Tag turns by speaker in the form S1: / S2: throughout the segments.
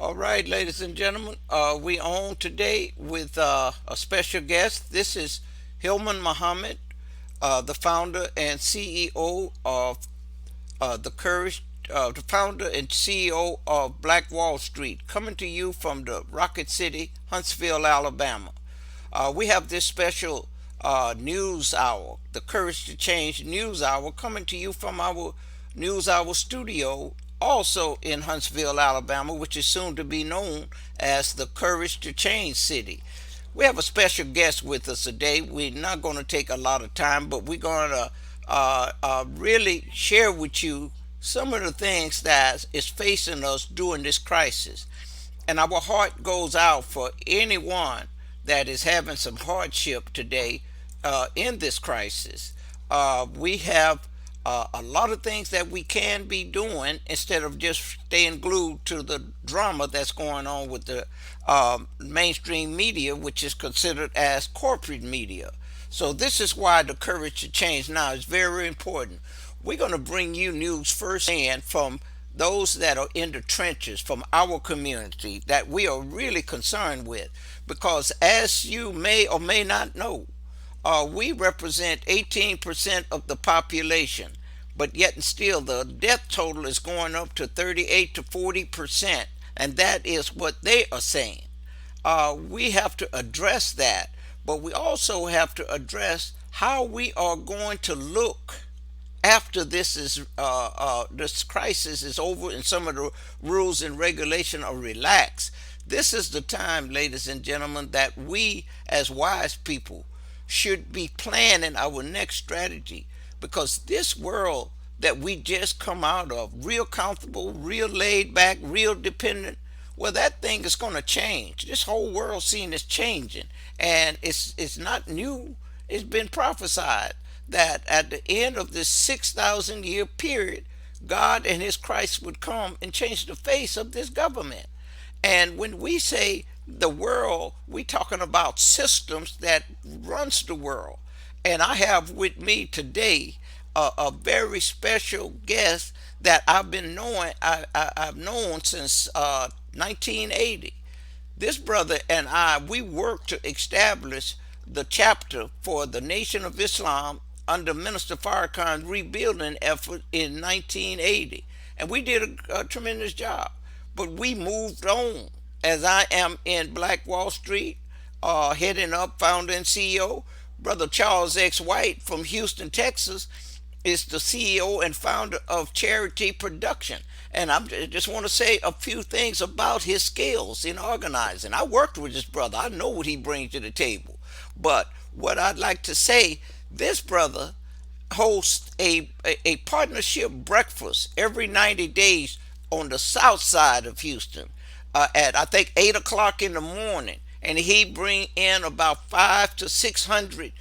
S1: All right, ladies and gentlemen, we on today with a special guest. This is Hillman Muhammad, the founder and CEO of the founder and CEO of Black Wall Street, coming to you from the Rocket City, Huntsville, Alabama. We have this special news hour, the Courage to Change news hour, coming to you from our news hour studio, also in Huntsville, Alabama, which is soon to be known as the Courage to Change City. We have a special guest with us today. We're not going to take a lot of time, but we're going to really share with you some of the things that is facing us during this crisis. And our heart goes out for anyone that is having some hardship today in this crisis. We have a lot of things that we can be doing instead of just staying glued to the drama that's going on with the mainstream media, which is considered as corporate media. So this is why the courage to change now is very important. We're going to bring you news firsthand from those that are in the trenches, from our community that we are really concerned with. Because as you may or may not know, we represent 18% of the population, but yet and still the death total is going up to 38 to 40%, and that is what they are saying. We have to address that, but we also have to address how we are going to look after this crisis is over and some of the rules and regulation are relaxed. This is the time, ladies and gentlemen, that we as wise people should be planning our next strategy, because this world that we just come out of, real comfortable, real laid back, real dependent, well, that thing is going to change. This whole world scene is changing, and it's not new. It's been prophesied that at the end of this 6,000 year period, God and His Christ would come and change the face of this government. And when we say the world, we talking about systems that runs the world. And I have with me today a very special guest that I've known since 1980. This brother and I, we worked to establish the chapter for the Nation of Islam under Minister Farrakhan's rebuilding effort in 1980. And we did a tremendous job. But we moved on. As I am in Black Wall Street, heading up, founder and CEO, Brother Charles X. White from Houston, Texas, is the CEO and founder of Charity Production. And I just want to say a few things about his skills in organizing. I worked with this brother. I know what he brings to the table. But what I'd like to say, this brother hosts a partnership breakfast every 90 days on the south side of Houston at I think 8 o'clock in the morning, and he bring in about 5 to 600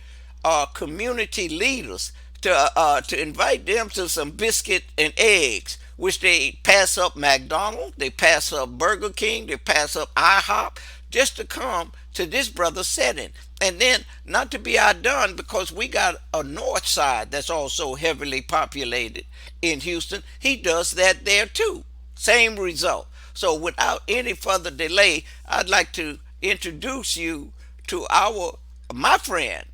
S1: community leaders to invite them to some biscuit and eggs, which they pass up McDonald's, they pass up Burger King, they pass up IHOP, just to come to this brother's setting. And then, not to be outdone, because we got a north side that's also heavily populated in Houston, he does that there too. Same result. So, without any further delay, I'd like to introduce you to my friend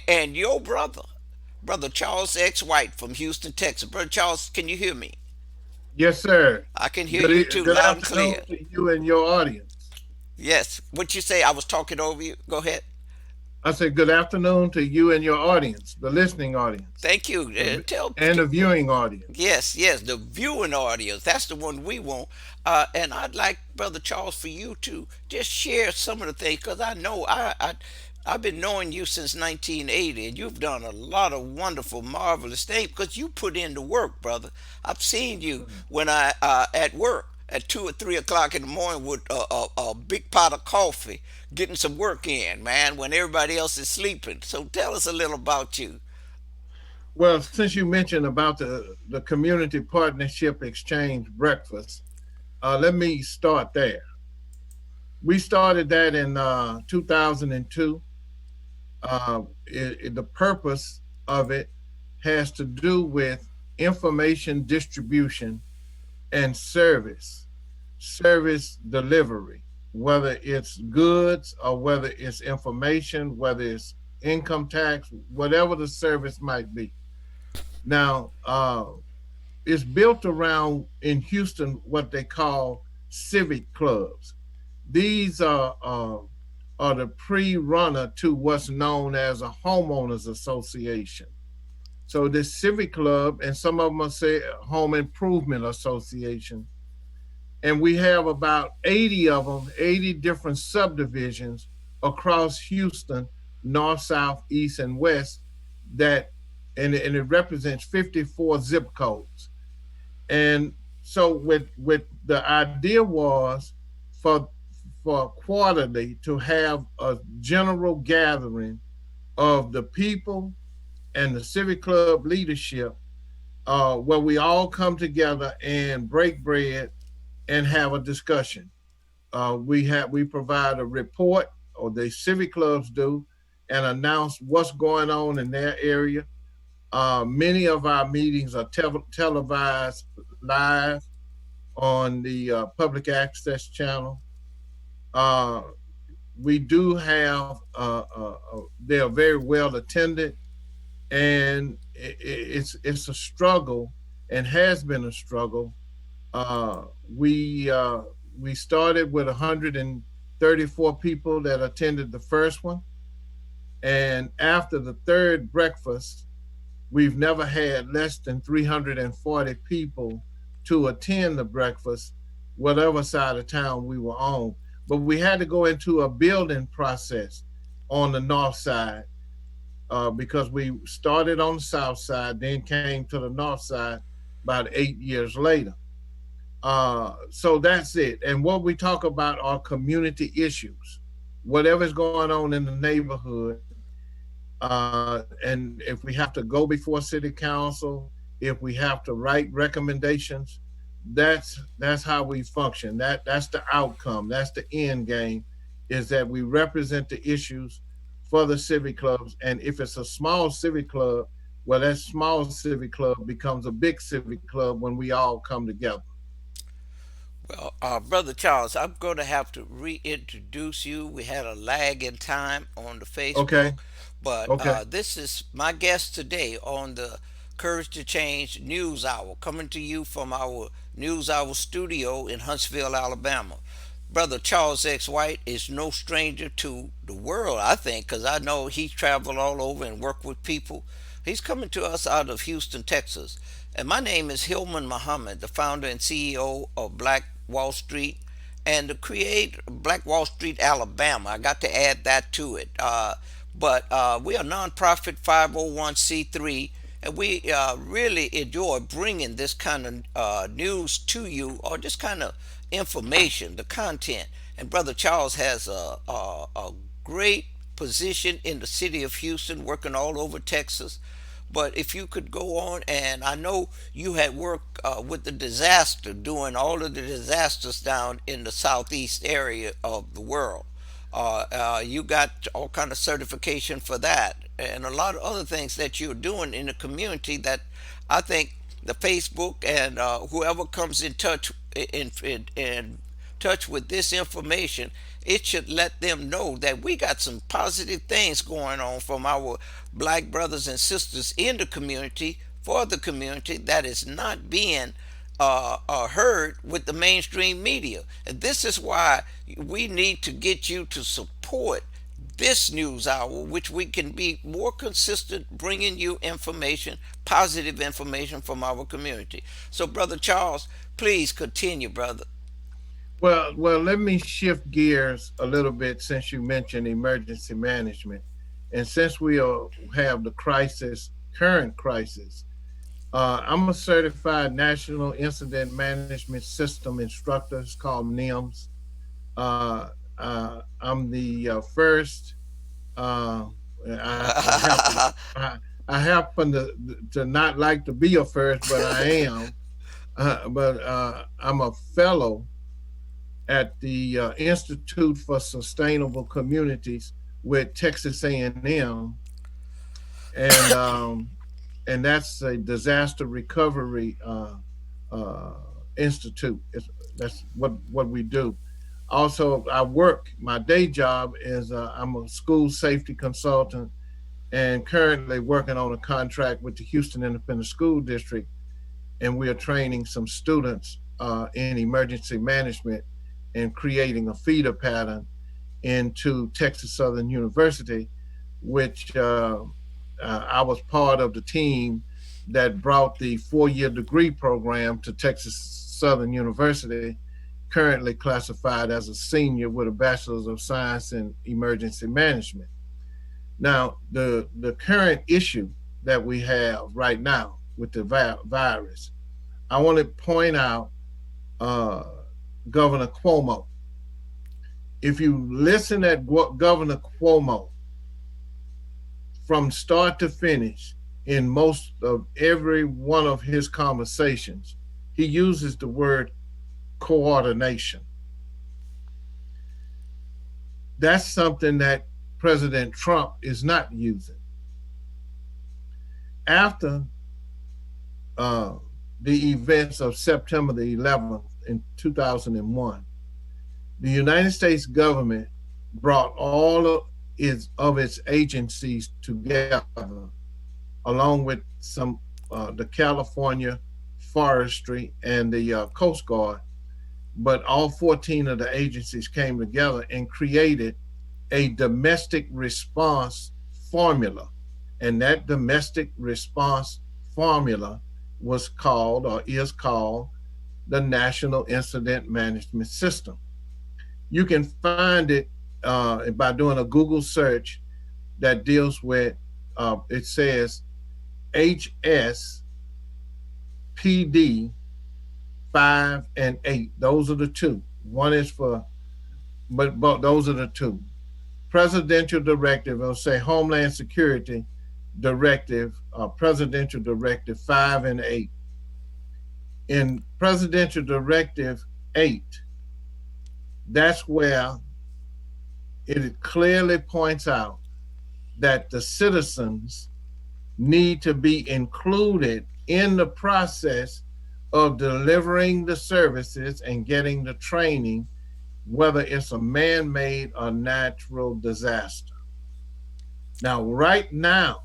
S1: and your brother, Brother Charles X. White from Houston, Texas. Brother Charles, can you hear me?
S2: Yes, sir.
S1: I can hear you too,
S2: Good
S1: loud and
S2: afternoon
S1: clear.
S2: to you and your audience.
S1: Yes. What you say? I was talking over you. Go ahead.
S2: I said good afternoon to you and your audience, the listening audience,
S1: Thank you. Tell.
S2: and the viewing audience.
S1: Yes, yes, the viewing audience. That's the one we want. And I'd like, Brother Charles, for you to just share some of the things, because I know I've been knowing you since 1980, and you've done a lot of wonderful, marvelous things because you put in the work, brother. I've seen you when I at work at 2 or 3 o'clock in the morning with a big pot of coffee, getting some work in, man, when everybody else is sleeping. So tell us a little about you.
S2: Well, since you mentioned about the Community Partnership Exchange Breakfast, let me start there. We started that in 2002. The purpose of it has to do with information distribution and service service delivery, whether it's goods or whether it's information, whether it's income tax, whatever the service might be. Now, it's built around in Houston what they call civic clubs. These are the pre-runner to what's known as a homeowners association. So this civic club, and some of them are say home improvement association, and we have about 80 of them, 80 different subdivisions across Houston, north, south, east, and west. That and it represents 54 zip codes. And so with the idea was for for quarterly to have a general gathering of the people and the civic club leadership, where we all come together and break bread and have a discussion. We provide a report, or the civic clubs do, and announce what's going on in their area. Many of our meetings are televised live on the public access channel. Uh, we do have, they are very well attended, and it's a struggle and has been a struggle. Uh, we uh, we started with 134 people that attended the first one, and after the third breakfast, we've never had less than 340 people to attend the breakfast, whatever side of town we were on. But we had to go into a building process on the north side, because we started on the south side, then came to the north side about 8 years later. So that's it. And what we talk about are community issues, whatever's going on in the neighborhood. And if we have to go before city council, if we have to write recommendations, that's how we function. That's the outcome. That's the end game, is that we represent the issues for the civic clubs. And if it's a small civic club, well, that small civic club becomes a big civic club when we all come together.
S1: Well, Brother Charles, I'm going to have to reintroduce you. We had a lag in time on the Facebook,
S2: Okay.
S1: but
S2: Okay.
S1: this is my guest today on the Courage to Change News Hour, coming to you from our News Hour studio in Huntsville, Alabama. Brother Charles X. White is no stranger to the world, I think, because I know he's traveled all over and worked with people. He's coming to us out of Houston, Texas. And my name is Hillman Muhammad, the founder and CEO of Black Wall Street and the creator of Black Wall Street, Alabama. I got to add that to it. But we are a nonprofit 501c3, and we really enjoy bringing this kind of news to you, or just kind of information, the content. And Brother Charles has a great position in the city of Houston, working all over Texas. But if you could go on, and I know you had worked with the disaster, doing all of the disasters down in the southeast area of the world. You got all kind of certification for that, and a lot of other things that you're doing in the community that I think the Facebook and whoever comes in touch in touch with this information, it should let them know that we got some positive things going on from our black brothers and sisters in the community, for the community, that is not being heard with the mainstream media. And this is why we need to get you to support this news hour, which we can be more consistent bringing you information, positive information from our community. So, Brother Charles, please continue, brother.
S2: Well, let me shift gears a little bit since you mentioned emergency management, and since have the current crisis. I'm a certified National Incident Management System instructor. It's called NIMS. I'm the first. Uh, I happen I happen to not like to be a first, but I am. But I'm a fellow at the Institute for Sustainable Communities with Texas A&M, and and that's a disaster recovery uh, Institute. That's what we do. Also, I work. My day job is I'm a school safety consultant, and currently working on a contract with the Houston Independent School District, and we are training some students in emergency management and creating a feeder pattern into Texas Southern University, which I was part of the team that brought the 4-year degree program to Texas Southern University, currently classified as a senior with a bachelor's of science in emergency management. Now, the current issue that we have right now with the virus, I want to point out uh, Governor Cuomo. If you listen at Governor Cuomo from start to finish in most of every one of his conversations, he uses the word coordination. That's something that President Trump is not using. After uh, the events of September the 11th in 2001, the United States government brought all of its agencies together, along with some the California Forestry and the Coast Guard. But all 14 of the agencies came together and created a domestic response formula. And that domestic response formula was called or is called the National Incident Management System. You can find it by doing a Google search that deals with, it says HSPD 5 and 8. Those are the two. One is for, but those are the two. Presidential Directive, it'll say Homeland Security Directive, Presidential Directive 5 and 8. In Presidential Directive 8, that's where it clearly points out that the citizens need to be included in the process of delivering the services and getting the training, whether it's a man made or natural disaster. Now, right now,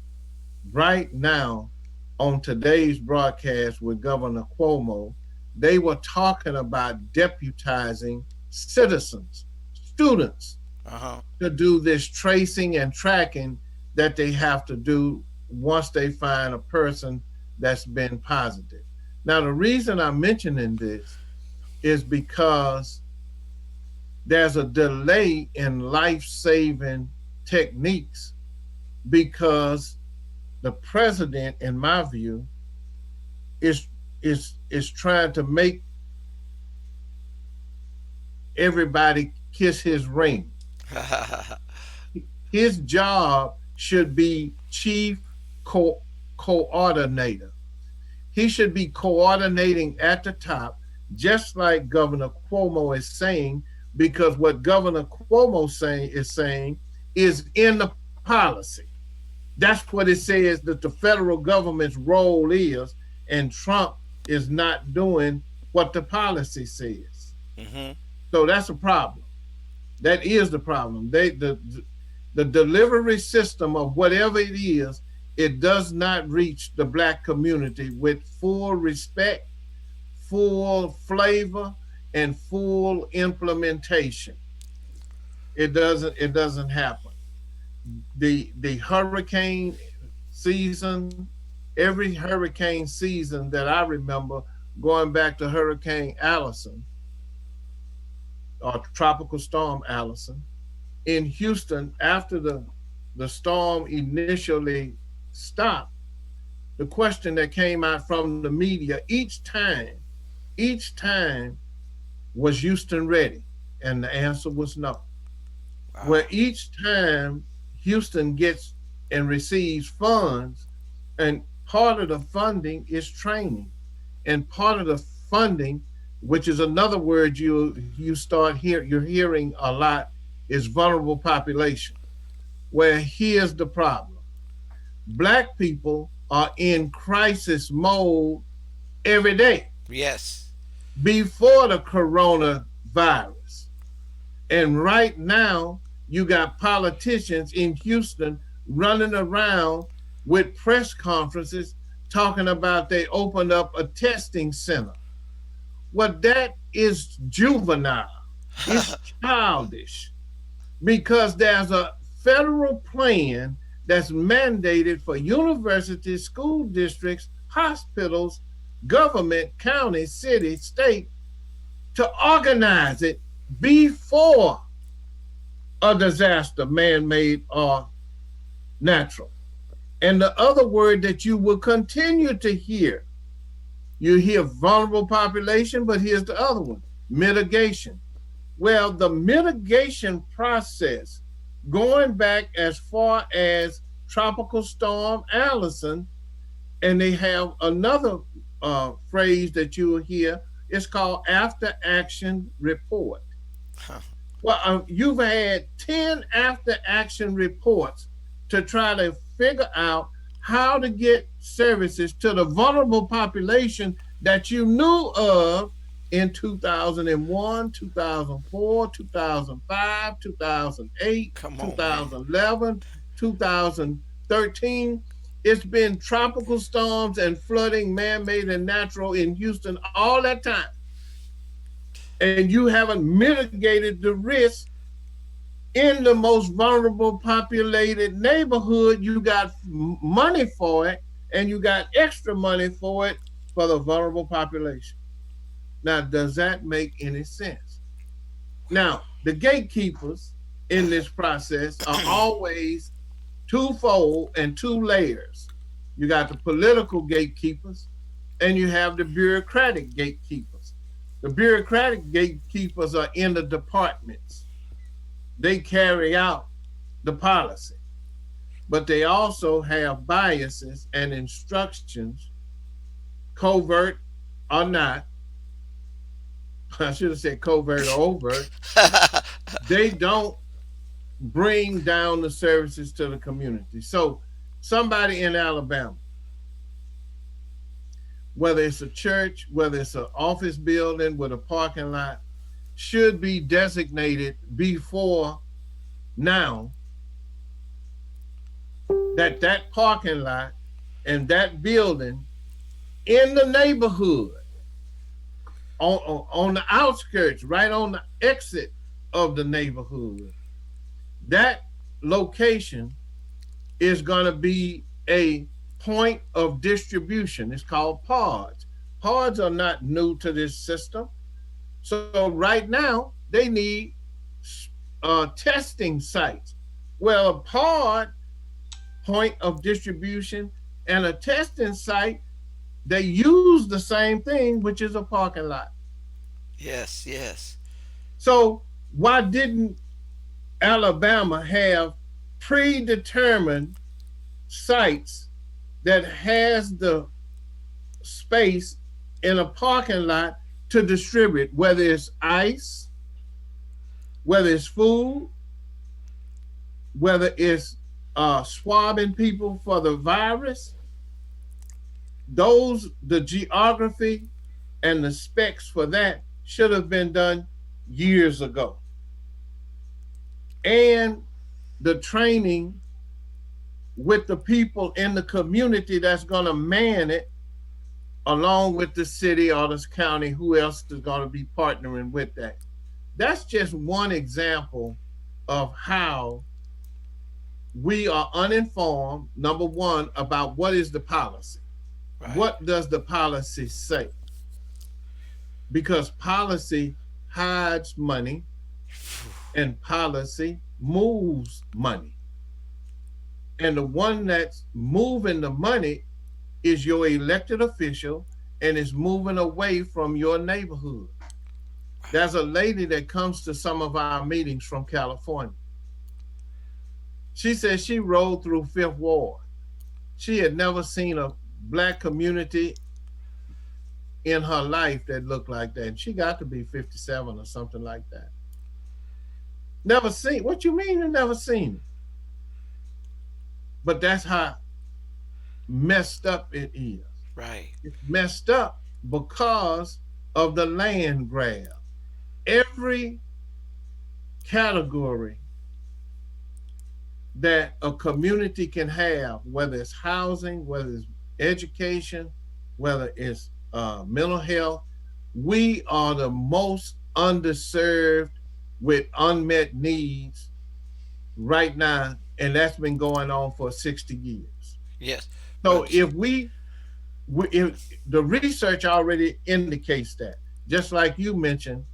S2: on today's broadcast with Governor Cuomo, they were talking about deputizing citizens, students,
S1: Uh-huh.
S2: to do this tracing and tracking that they have to do once they find a person that's been positive. Now, the reason I'm mentioning this is because there's a delay in life saving techniques because the president, in my view, is is trying to make everybody kiss his ring. His job should be chief coordinator. He should be coordinating at the top, just like Governor Cuomo is saying, because what Governor Cuomo saying is in the policy. That's what it says that the federal government's role is, and Trump is not doing what the policy says.
S1: Mm-hmm.
S2: So that's a problem. That is the problem. The delivery system of whatever it is, it does not reach the black community with full respect, full flavor, and full implementation. It doesn't happen. The hurricane season, every hurricane season that I remember, going back to Hurricane Allison or Tropical Storm Allison in Houston, after the storm initially stopped, the question that came out from the media each time was Houston ready? And the answer was no. Where
S1: Wow.
S2: each time Houston gets and receives funds, and part of the funding is training, and part of the funding, which is another word you're hearing a lot, is vulnerable population. Where here's the problem: black people are in crisis mode every day.
S1: Yes.
S2: before the coronavirus. And right now, you got politicians in Houston running around with press conferences talking about they opened up a testing center. Well, that is juvenile. It's childish because there's a federal plan that's mandated for universities, school districts, hospitals, government, county, city, state to organize it before a disaster, man made or natural. And the other word that you will continue to hear, you hear vulnerable population, but here's the other one, mitigation. Well, the mitigation process, going back as far as Tropical Storm Allison, and they have another phrase that you will hear, it's called after action report.
S1: Huh.
S2: Well, you've had 10 after action reports to try to figure out how to get services to the vulnerable population that you knew of in 2001, 2004, 2005, 2008,
S1: Come on, man.
S2: 2011, 2013. It's been tropical storms and flooding, man made and natural, in Houston all that time. And you haven't mitigated the risk in the most vulnerable populated neighborhood. You got money for it, and you got extra money for it for the vulnerable population. Now, does that make any sense? Now, the gatekeepers in this process are always twofold and two layers. You got the political gatekeepers and you have the bureaucratic gatekeepers. The bureaucratic gatekeepers are in the departments. They carry out the policy, but they also have biases and instructions, covert or not. I should have said covert or overt. They don't bring down the services to the community. So somebody in Alabama, whether it's a church, whether it's an office building with a parking lot, should be designated before now that that parking lot and that building in the neighborhood, on the outskirts, right on the exit of the neighborhood, that location is going to be a point of distribution. It's called pods. Pods are not new to this system. So right now, they need testing sites. Well, a pod, point of distribution, and a testing site, they use the same thing, which is a parking lot.
S1: Yes, yes.
S2: So why didn't Alabama have predetermined sites that has the space in a parking lot to distribute, whether it's ice, whether it's food, whether it's swabbing people for the virus? The geography and the specs for that should have been done years ago. And the training with the people in the community that's going to man it, along with the city or this county, who else is going to be partnering with that. That's just one example of how we are uninformed, number one, about what is the policy.
S1: Right.
S2: What does the policy say? Because policy hides money and policy moves money. And the one that's moving the money is your elected official and is moving away from your neighborhood. There's a lady that comes to some of our meetings from California. She says she rode through Fifth Ward. She had never seen a Black community in her life that looked like that. And she got to be 57 or something like that. Never seen. What you mean you never seen it? But that's how messed up it is.
S1: Right.
S2: It's messed up because of the land grab. Every category that a community can have, whether it's housing, whether it's education, whether it's mental health, we are the most underserved with unmet needs right now, and that's been going on for 60 years.
S1: Yes,
S2: So
S1: but
S2: if the research already indicates that, just like you mentioned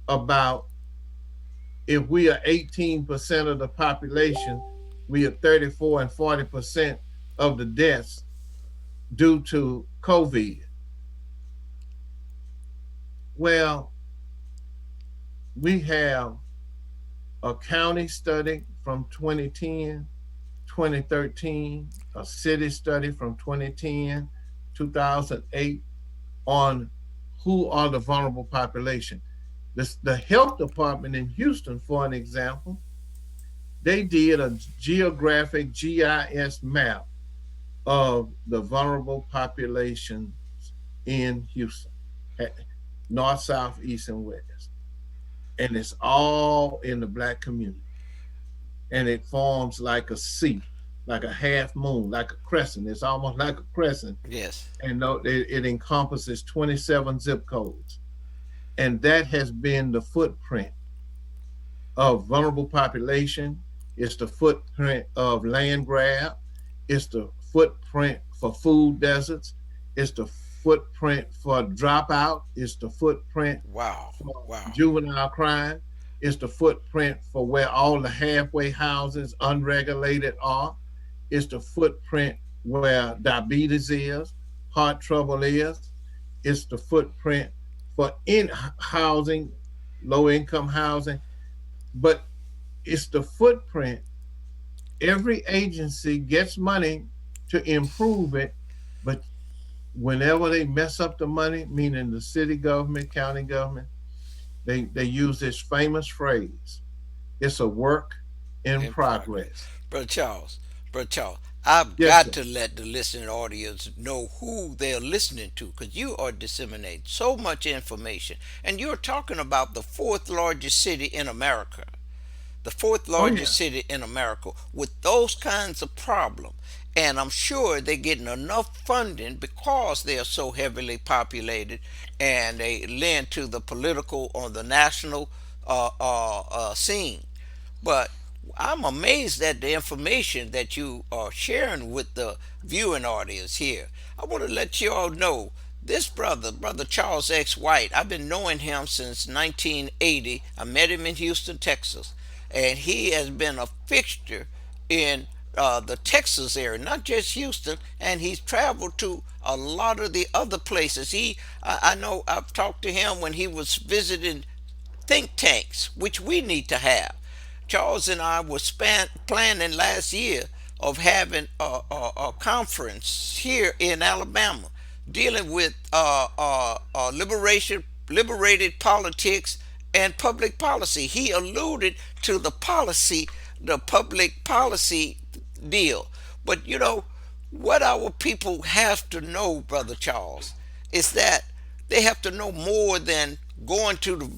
S2: about if we are 18% of the population, we are 34 and 40% of the deaths due to COVID. Well, we have a county study from 2010, 2013, a city study from 2010, 2008 on who are the vulnerable population. The health department in Houston, for an example, they did a geographic GIS map of the vulnerable populations in Houston, north, south, east, and west. And it's all in the Black community. And it forms like a C, like a half moon, like a crescent. It's almost like a crescent.
S1: yes,
S2: And it encompasses 27 zip codes. And that has been the footprint of vulnerable population. It's the footprint of land grab. It's the footprint for food deserts. It's the footprint for dropout. It's the footprint
S1: wow,
S2: for
S1: wow,
S2: juvenile crime. It's the footprint for where all the halfway houses unregulated are. It's the footprint where diabetes is, heart trouble is. It's the footprint for in housing, low income housing, but it's the footprint. Every agency gets money to improve it, but whenever they mess up the money, meaning the city government, county government, they use this famous phrase: "It's a work in
S1: in progress.
S2: progress."
S1: Brother Charles, Brother Charles, I've
S2: Yes,
S1: got
S2: sir.
S1: to let the listening audience know who they're listening to because you are disseminating so much information. And you're talking about the fourth largest city in America, the fourth
S2: Oh
S1: largest
S2: yeah.
S1: city in America with those kinds of problems. And I'm sure they're getting enough funding because they are so heavily populated and they lend to the political or the national scene. But I'm amazed at the information that you are sharing with the viewing audience here. I want to let you all know this brother, Brother Charles X. White, I've been knowing him since 1980. I met him in Houston, Texas, and he has been a fixture in the Texas area, not just Houston, and he's traveled to a lot of the other places. I know I've talked to him when he was visiting think tanks, which we need to have. Charles and I were planning last year of having a conference here in Alabama dealing with liberated politics and public policy. He alluded to the public policy deal. But you know, what our people have to know, Brother Charles, is that they have to know more than going to the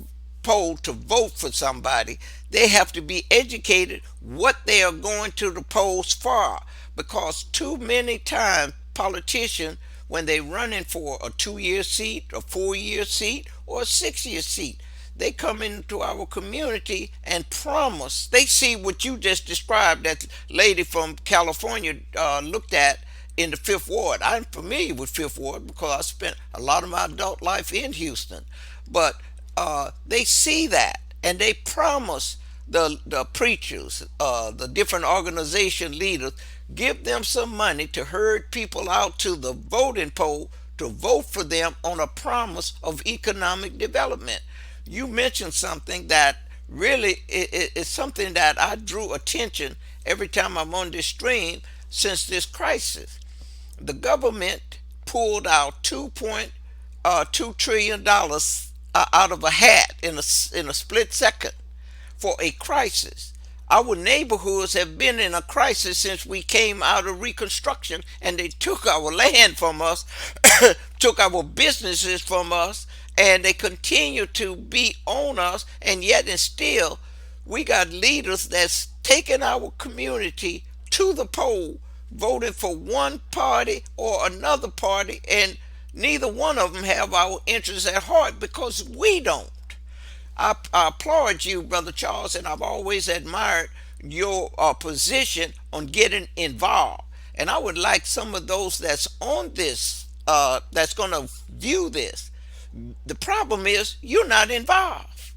S1: poll to vote for somebody. They have to be educated what they are going to the polls for. Because too many times politicians, when they running for a 2 year seat, a 4 year seat, or a 6 year seat, they come into our community and promise. They see what you just described, that lady from California looked at in the Fifth Ward. I'm familiar with Fifth Ward because I spent a lot of my adult life in Houston. But they see that and they promise the preachers, the different organization leaders, give them some money to herd people out to the voting poll to vote for them on a promise of economic development. You mentioned something that really is something that I drew attention every time I'm on this stream since this crisis. The government pulled out $2.2 trillion out of a hat in a split second for a crisis. Our neighborhoods have been in a crisis since we came out of Reconstruction, and they took our land from us, took our businesses from us, and they continue to be on us, and yet and still we got leaders that's taking our community to the poll, voting for one party or another party, and neither one of them have our interests at heart because we don't. I applaud you, Brother Charles, and I've always admired your position on getting involved. And I would like some of those that's on this, that's going to view this. The problem is you're not involved.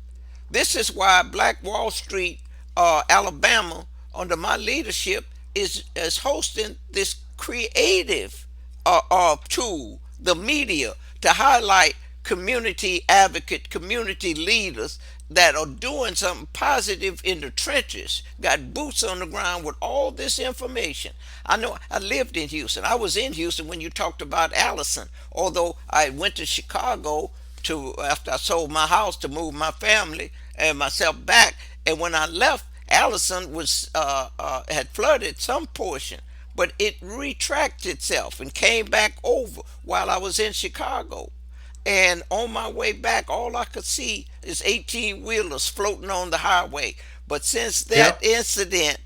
S1: This is why Black Wall Street, Alabama, under my leadership, is hosting this creative tool, the media, to highlight community advocate, community leaders that are doing something positive in the trenches, got boots on the ground with all this information. I know I lived in Houston. I was in Houston when you talked about Allison, although I went to Chicago to after I sold my house to move my family and myself back. And when I left, Allison was had flooded some portion, but it retracted itself and came back over while I was in Chicago. And on my way back, all I could see is 18 wheelers floating on the highway. But since that
S2: Yep.
S1: incident,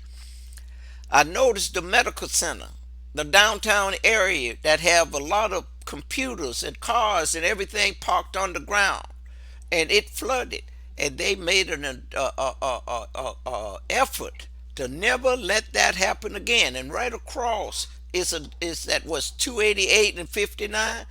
S1: I noticed the medical center, the downtown area that have a lot of computers and cars and everything parked on the ground, and it flooded. And they made an effort to never let that happen again. And right across is that was 288 and 59.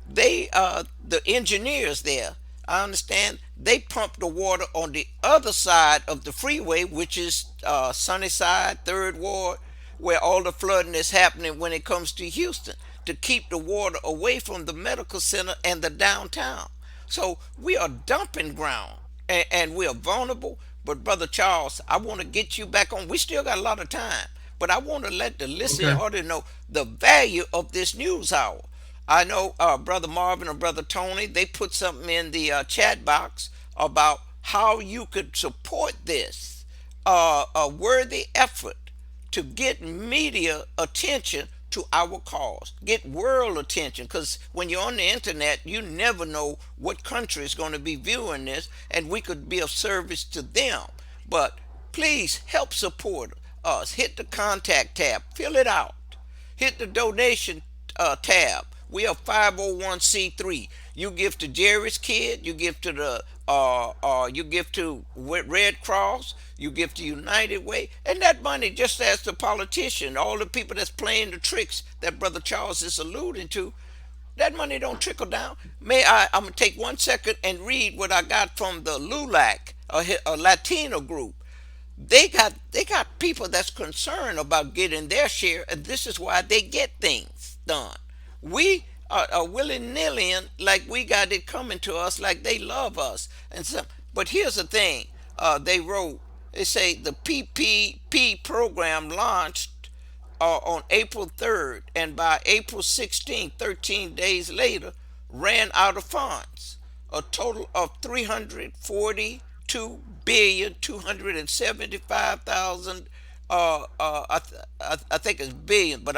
S1: They the engineers there, I understand, they pump the water on the other side of the freeway, which is Sunnyside, Third Ward, where all the flooding is happening when it comes to Houston, to keep the water away from the medical center and the downtown. So we are dumping ground, and we are vulnerable. But Brother Charles, I want to get you back on. We still got a lot of time, but I want to let the listening
S2: Okay.
S1: audience know the value of this news hour. I know Brother Marvin or Brother Tony, they put something in the chat box about how you could support this a worthy effort to get media attention to our cause, get world attention, because when you're on the internet, you never know what country is going to be viewing this, and we could be of service to them. But please help support us. Hit the contact tab, fill it out, hit the donation tab. We are 501c3. You give to Jerry's Kid, you give to the you give to Red Cross, you give to United Way, and that money, just as the politician, all the people that's playing the tricks that Brother Charles is alluding to, that money don't trickle down. I'm gonna take 1 second and read what I got from the LULAC, a Latino group. They got people that's concerned about getting their share, and this is why they get things done. We are willy nilly, like we got it coming to us, like they love us, and some. But here's the thing: they wrote, they say the PPP program launched on April 3rd, and by April 16th, 13 days later, ran out of funds. A total of 342 billion 275,000. I think it's billion, but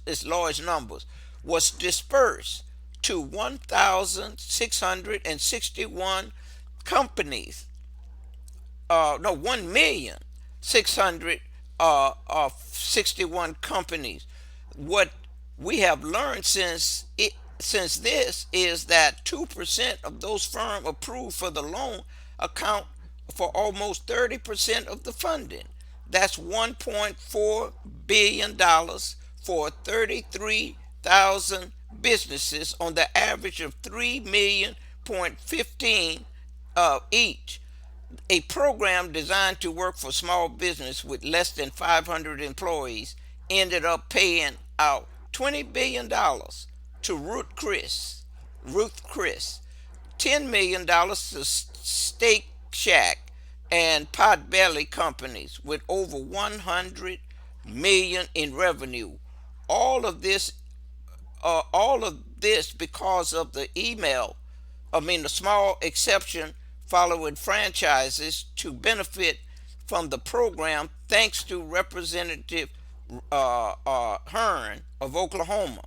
S1: it's large numbers. Was dispersed to 1,661 companies, no, 1,661 companies. What we have learned since this is that 2% of those firms approved for the loan account for almost 30% of the funding. That's $1.4 billion dollars for 33,000 businesses on the average of 3 million point 15 each. A program designed to work for small business with less than 500 employees ended up paying out $20 billion to Ruth Chris, $10 million to Steak Shack and Potbelly companies with over 100 million in revenue. All of this, because of the email. I mean, the small exception following franchises to benefit from the program, thanks to Representative Hearn of Oklahoma.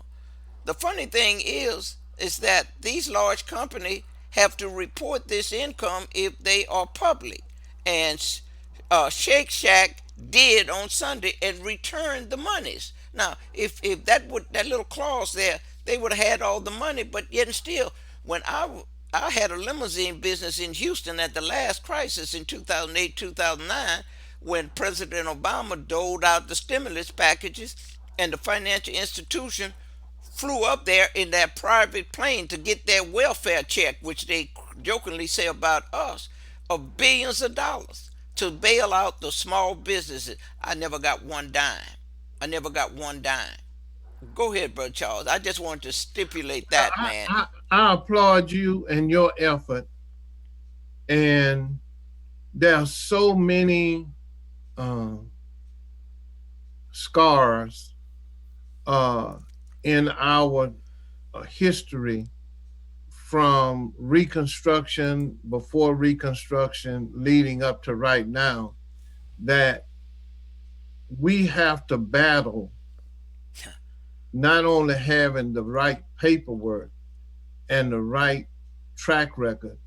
S1: The funny thing is that these large companies have to report this income if they are public. And Shake Shack did on Sunday and returned the monies. Now, if that little clause there, they would have had all the money, but yet and still, when I had a limousine business in Houston at the last crisis in 2008 2009, when President Obama doled out the stimulus packages, and the financial institution flew up there in that private plane to get their welfare check, which they jokingly say about us, of billions of dollars to bail out the small businesses. I never got one dime. I never got one dime. Go ahead, Brother Charles. I just wanted to stipulate that, man.
S2: I applaud you and your effort. And there are so many uh, scars uh, in our history, from Reconstruction, before Reconstruction, leading up to right now, that we have to battle not only having the right paperwork and the right track record.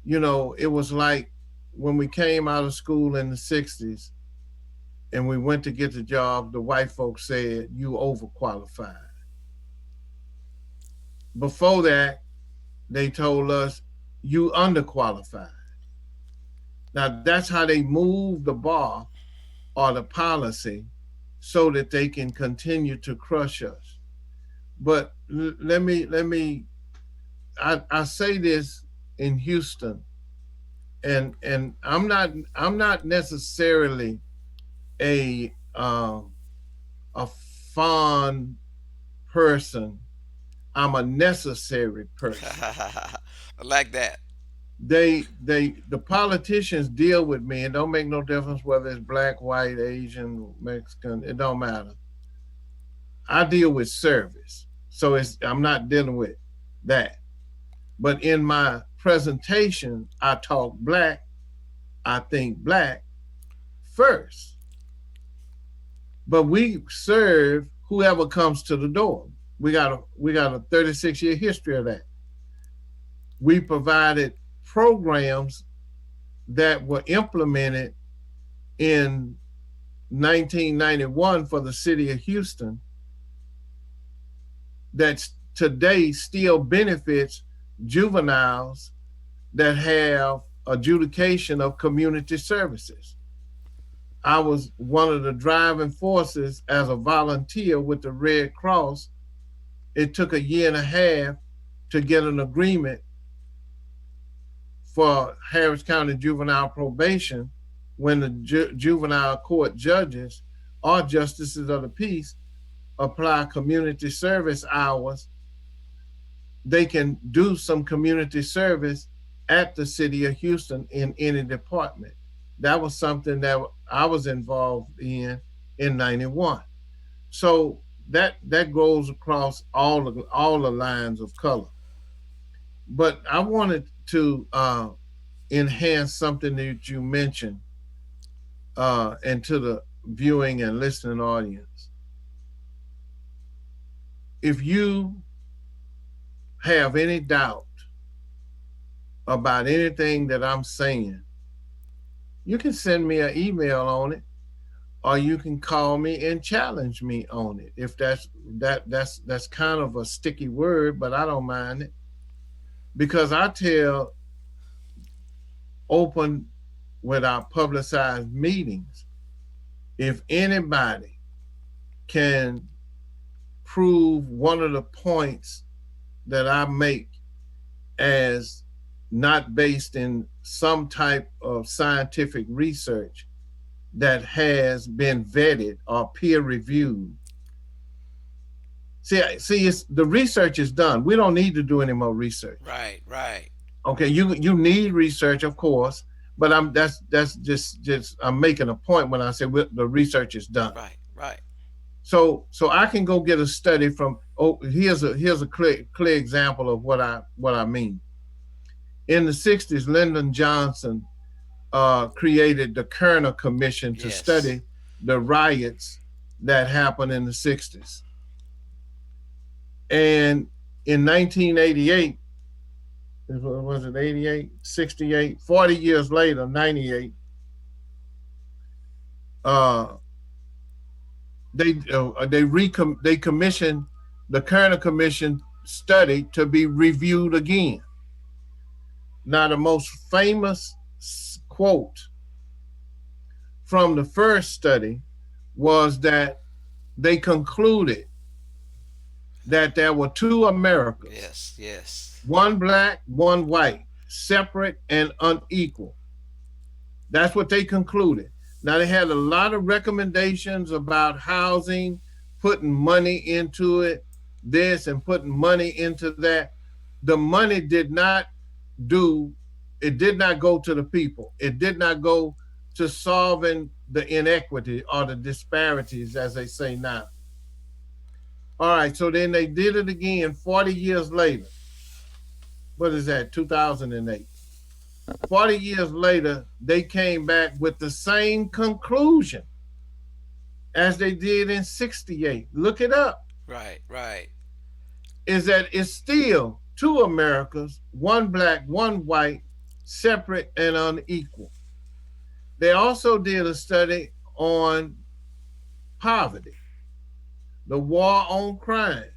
S2: You know, it was like when we came out of school in the 60s and we went to get the job, the white folks said, "You overqualified." Before that, they told us, "You underqualified." Now, that's how they move the bar or the policy so that they can continue to crush us. But I say this in Houston, and I'm not necessarily a a fond person. I'm a necessary person.
S1: I like that.
S2: The politicians deal with me. It don't make no difference whether it's black, white, Asian, Mexican. It don't matter. I deal with service, so I'm not dealing with that. But in my presentation, I talk black. I think black first. But we serve whoever comes to the door. We got a 36-year history of that. We provided programs that were implemented in 1991 for the city of Houston that today still benefits juveniles that have adjudication of community services. I was one of the driving forces as a volunteer with the Red Cross. It took a year and a half to get an agreement for Harris County juvenile probation when the juvenile court judges or justices of the peace apply community service hours. They can do some community service at the city of Houston in any department. That was something that I was involved in '91. So that goes across all the lines of color. But I wanted to enhance something that you mentioned, and to the viewing and listening audience. If you have any doubt about anything that I'm saying, you can send me an email on it, or you can call me and challenge me on it. If that's kind of a sticky word, but I don't mind it, because I tell open with our publicized meetings, if anybody can prove one of the points that I make as not based in some type of scientific research that has been vetted or peer reviewed. See, it's, the research is done. We don't need to do any more research.
S1: Right, right,
S2: Okay, you need research, of course, but that's just I'm making a point when I say the research is done.
S1: right, right.
S2: So I can go get a study from. Oh, here's a clear example of what I mean. In the '60s, Lyndon Johnson created the Kerner Commission to
S1: Yes.
S2: study the riots that happened in the '60s. And in 1988, Was it 88, 68, 40 years later, 98, uh, they commissioned the Kerner Commission study to be reviewed again. Now, the most famous quote from the first study was that they concluded that there were two Americas,
S1: Yes, yes.
S2: one black, one white, separate and unequal. That's what they concluded. Now, they had a lot of recommendations about housing, putting money into it, this and putting money into that. The money did not do, it did not go to the people. It did not go to solving the inequity or the disparities, as they say now. All right, so then they did it again 40 years later. What is that, 2008? 40 years later, they came back with the same conclusion as they did in 68. Look it up.
S1: Right, right.
S2: Is that it's still two Americas, one black, one white, separate and unequal. They also did a study on poverty, the war on crime.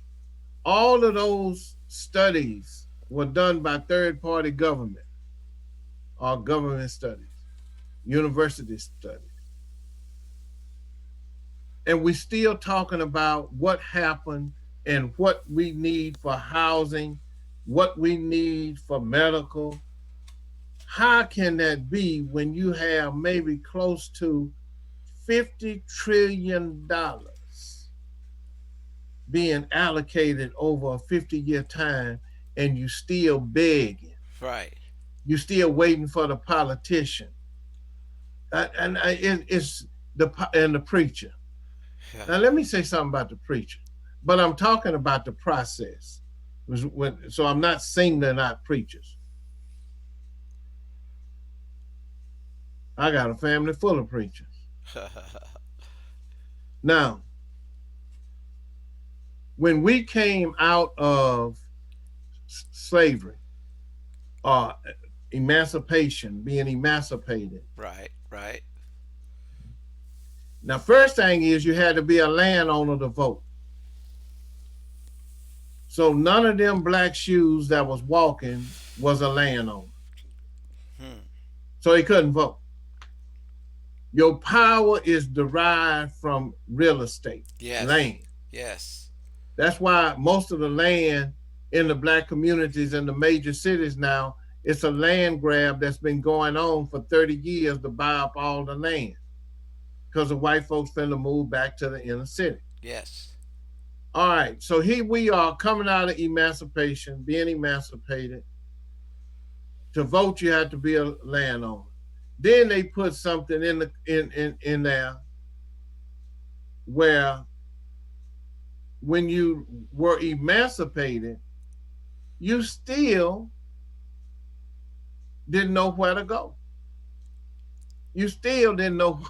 S2: All of those studies were done by third party government or government studies, university studies. And we're still talking about what happened and what we need for housing, what we need for medical. How can that be when you have maybe close to $50 trillion being allocated over a 50-year time and you still begging?
S1: Right.
S2: You still waiting for the politician. And it's the preacher.
S1: Yeah.
S2: Now, let me say something about the preacher, but I'm talking about the process. So I'm not singling out preachers. I got a family full of preachers. Now, when we came out of slavery or emancipation, being emancipated.
S1: Right, right.
S2: Now, first thing is you had to be a landowner to vote. So none of them black shoes that was walking was a landowner.
S1: Hmm.
S2: So they couldn't vote. Your power is derived from real estate,
S1: Yes.
S2: land.
S1: Yes.
S2: That's why most of the land in the black communities in the major cities now, it's a land grab that's been going on for 30 years to buy up all the land because the white folks finna move back to the inner city.
S1: Yes.
S2: All right, so here we are coming out of emancipation, being emancipated. To vote, you have to be a landowner. Then they put something in there where when you were emancipated, you still didn't know where to go. You still didn't know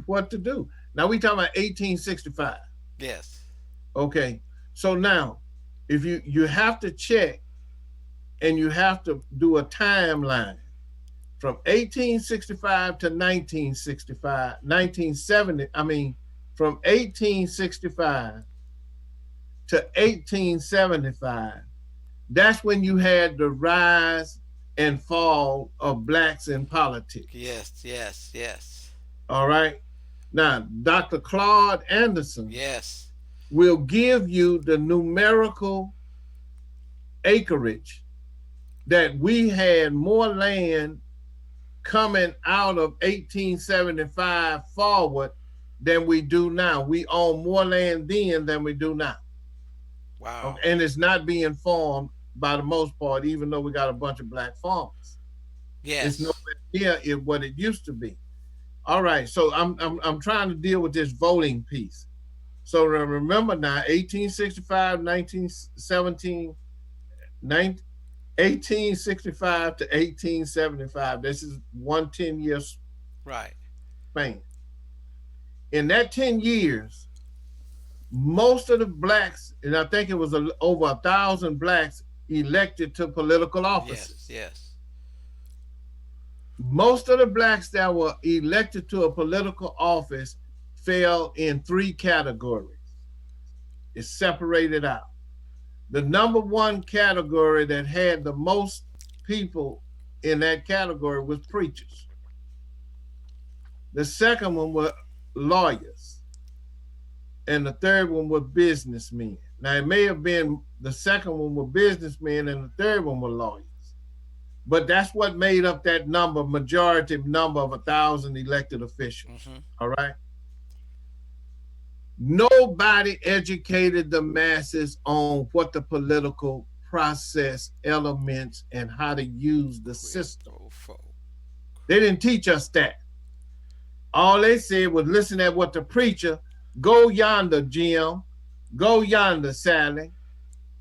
S2: what to do. Now we talking about 1865.
S1: Yes.
S2: Okay, so now if you have to check and you have to do a timeline from 1865 to 1965, 1970, I mean, from 1865 to 1875, that's when you had the rise and fall of blacks in politics.
S1: Yes, yes, yes.
S2: All right. Now, Dr. Claude Anderson
S1: Yes.
S2: will give you the numerical acreage that we had more land coming out of 1875 forward than we do now. We own more land then than we do now.
S1: Wow.
S2: Okay? And it's not being farmed by the most part, even though we got a bunch of black farmers. It's
S1: Yes.
S2: nowhere near what it used to be. All right, so I'm trying to deal with this voting piece. So remember now, 1865, 1917, 1865 to 1875. This is 1 10-year
S1: Right.
S2: span. In that 10 years, most of the blacks, and I think it was over 1,000 blacks, elected to political
S1: Yes,
S2: offices.
S1: yes.
S2: Most of the blacks that were elected to a political office fell in three categories. It's separated out. The number one category that had the most people in that category was preachers. The second one were lawyers. And the third one were businessmen. Now, it may have been the second one were businessmen and the third one were lawyers. But that's what made up that number, majority number of 1,000 elected officials.
S1: Mm-hmm.
S2: All right. Nobody educated the masses on what the political process elements and how to use the system. They didn't teach us that. All they said was listen at what the preacher, go yonder, Jim, go yonder, Sally.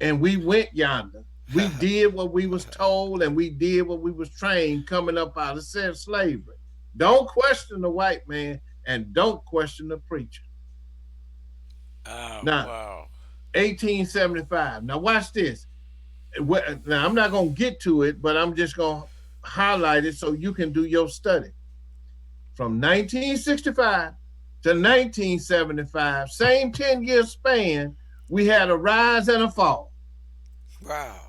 S2: And we went yonder. We did what we was told and we did what we was trained coming up out of slavery. Don't question the white man and don't question the preacher.
S1: Oh,
S2: Now,
S1: wow.
S2: 1875. Now watch this. Now I'm not going to get to it, but I'm just going to highlight it so you can do your study. From 1965 to 1975, same 10-year span, we had a rise and a fall.
S1: Wow.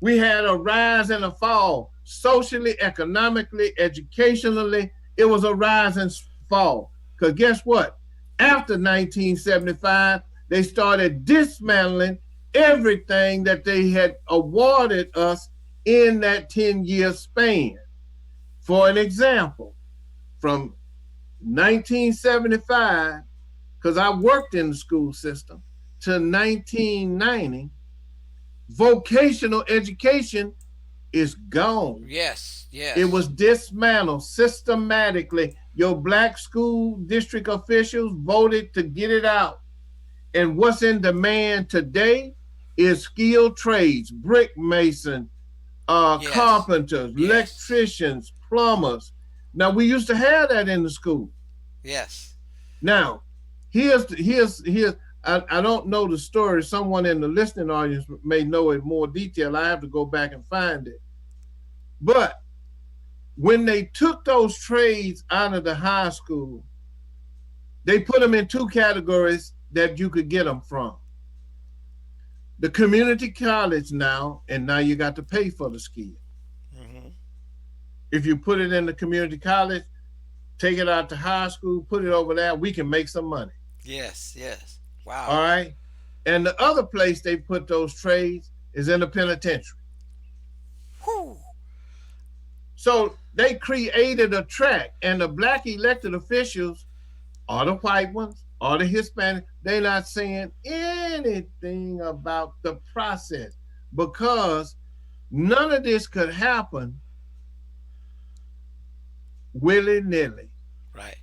S2: We had a rise and a fall. Socially, economically, educationally, it was a rise and fall. Because guess what? After 1975, they started dismantling everything that they had awarded us in that 10-year span. For an example, from 1975, because I worked in the school system, to 1990, vocational education is gone.
S1: Yes,
S2: It
S1: yes.
S2: was dismantled systematically. Your black school district officials voted to get it out. And what's in demand today is skilled trades, brick mason,
S1: Yes,
S2: carpenters,
S1: yes,
S2: electricians, plumbers. Now we used to have that in the school.
S1: yes.
S2: Now, here's I don't know the story. Someone in the listening audience may know it more detail. I have to go back and find it. But when they took those trades out of the high school, they put them in two categories that you could get them from. The community college now, and now you got to pay for the skill.
S1: Mm-hmm.
S2: If you put it in the community college, take it out to high school, put it over there, we can make some money.
S1: Yes, yes.
S2: All
S1: Wow.
S2: right. And the other place they put those trades is in the penitentiary.
S1: Whew.
S2: So they created a track, and the black elected officials, or the white ones, or the Hispanic, they're not saying anything about the process because none of this could happen willy-nilly.
S1: Right.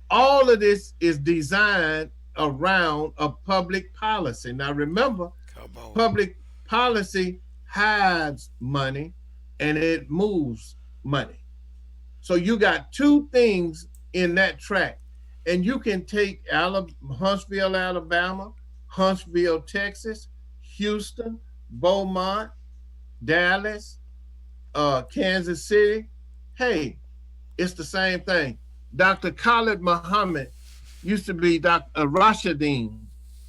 S2: All of this is designed around a public policy. Now remember,
S1: Come on.
S2: public policy hides money and it moves money. So you got two things in that track. And you can take Huntsville, Alabama, Huntsville, Texas, Houston, Beaumont, Dallas, Kansas City. Hey, it's the same thing. Dr. Khalid Muhammad used to be Dr. Rashidin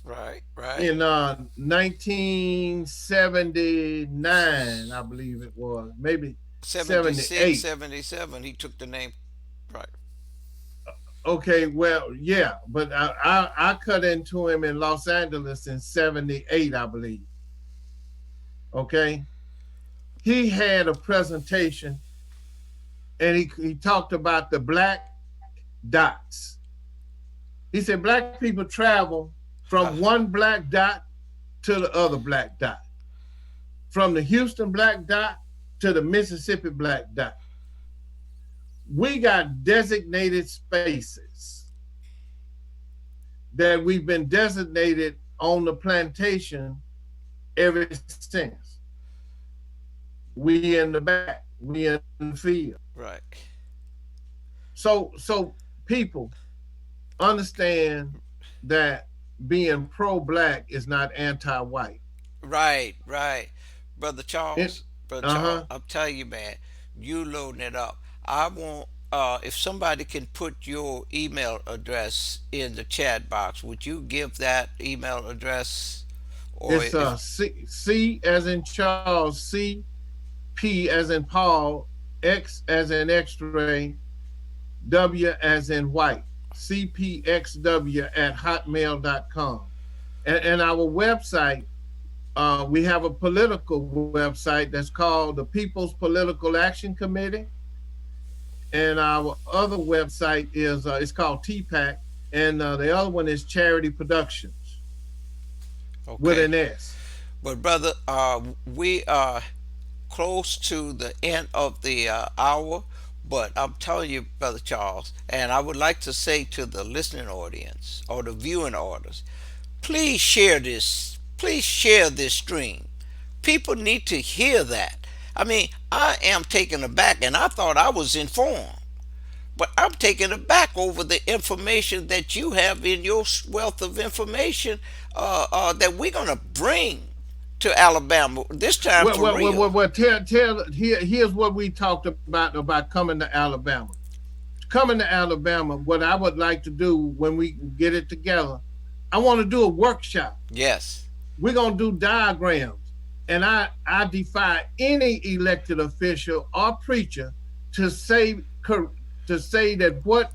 S1: Right, right.
S2: in 1979, I believe it was, maybe
S1: 76,
S2: 78.
S1: 77. He took the name. Right.
S2: Okay, well, yeah, but I cut into him in Los Angeles in 78, I believe. Okay. He had a presentation and he talked about the black dots. He said black people travel from one black dot to the other black dot, from the Houston black dot to the Mississippi black dot. We got designated spaces that we've been designated on the plantation ever since. We in the back, we in the field.
S1: Right.
S2: So people understand that being pro-black is not anti-white.
S1: Right, right. Brother
S2: It,
S1: Charles, Brother Charles,
S2: uh-huh.
S1: I'm telling you, man, you loading it up. I want, if somebody can put your email address in the chat box, would you give that email address? Or
S2: It's
S1: if,
S2: C as in Charles, C P as in Paul, X as in X-ray, W as in white. CPXW at hotmail.com. And our website, we have a political website that's called the People's Political Action Committee. And our other website is it's called TPAC, and the other one is Charity Productions with
S1: okay.
S2: an S.
S1: But brother, we are close to the end of the hour, but I'm telling you, Brother Charles, and I would like to say to the listening audience or the viewing audience, please share this. Please share this stream. People need to hear that. I mean, I am taken aback, and I thought I was informed, but I'm taken aback over the information that you have in your wealth of information that we're going to bring to Alabama this time
S2: Well,
S1: for
S2: well, well, well,
S1: real.
S2: well here's what we talked about coming to Alabama. Coming to Alabama, what I would like to do when we get it together, I want to do a workshop.
S1: Yes.
S2: We're gonna do diagrams, and I defy any elected official or preacher to say that what